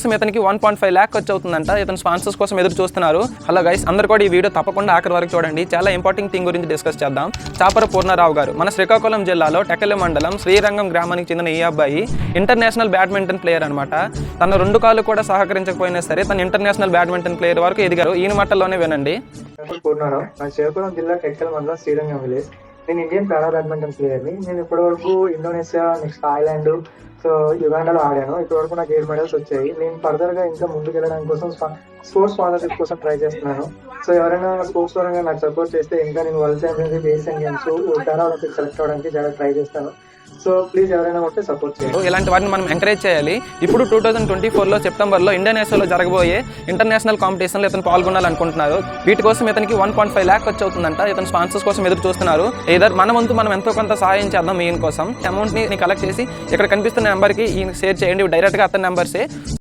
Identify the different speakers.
Speaker 1: కోసం ఇతనికి 1.5 lakh ఖర్చు అవుతుందంట. ఇతను స్పాన్సర్స్ కోసం ఎదురు చూస్తున్నారు. హలో గైస్, అందరు కూడా ఈ వీడియో తప్పకుండా ఆఖరి వరకు చూడండి. చాలా ఇంపార్టెంట్ థింగ్ గురించి డిస్కస్ చేద్దాం. చాపర పూర్ణారావు గారు మన శ్రీకాకుళం జిల్లాలో టెక్కలి మండలం శ్రీరంగం గ్రామానికి చెందిన ఈ అబ్బాయి ఇంటర్నేషనల్ బ్యాడ్మింటన్ ప్లేయర్ అనమాట. తన 2 కాళ్ళు కూడా సహకరించకపోయినా సరే తన ఇంటర్నేషనల్ బ్యాడ్మింటన్ ప్లేయర్ వరకు ఎదిగారు. ఈయన మాటల్లోనే వినండి.
Speaker 2: పూర్ణారావు, నా శ్రీకాకుళం జిల్లా టెక్కలి మండలం శ్రీరంగం విలేజ్. నేను ఇండియన్ పారా బ్యాడ్మింటన్ ప్లేయర్ని. నేను ఇప్పటివరకు ఇండోనేషియా, నెక్స్ట్ థాయిలాండ్, సో యుగాండాలో ఆడాను. ఇప్పటివరకు నాకు 7 మెడల్స్ వచ్చాయి. నేను ఫర్దర్గా ఇంకా ముందుకు వెళ్ళడానికి కోసం స్పోర్ట్స్ స్పాన్సర్షిప్ కోసం ట్రై చేస్తున్నాను. సో ఎవరైనా స్పోర్ట్స్ పరంగా నాకు సపోర్ట్ చేస్తే ఇంకా నేను వరల్డ్ ఛాంపియన్షిప్, ఏషియన్ గేమ్స్, పారా ఒలింపిక్స్ సెలెక్ట్ అవ్వడానికి చాలా ట్రై చేస్తాను. సో ప్లీజ్ ఎవరైనా ఉంటే సపోర్ట్ చేయండి.
Speaker 1: ఇలాంటి వాటిని మనం ఎంకరేజ్ చేయాలి. ఇప్పుడు 2024లో సెప్టెంబర్లో ఇండోనేషియాలో జరగబోయే ఇంటర్నేషనల్ కాంపిటీషన్లో ఇతను పాల్గొనాలనుకుంటున్నారు. వీటి కోసం ఇతనికి 1.5 lakh ఖర్చు అవుతుందంట. ఇతను స్పాన్సర్స్ కోసం ఎదురు చూస్తున్నారు. ఏదర్ మన వంతు మనం ఎంతో కొంత సహాయం చేద్దాం ఈయన కోసం. అమౌంట్ని కలెక్ట్ చేసి ఇక్కడ కనిపిస్తున్న నెంబర్కి ఈయన షేర్ చేయండి. డైరెక్ట్గా అతని నెంబర్సే.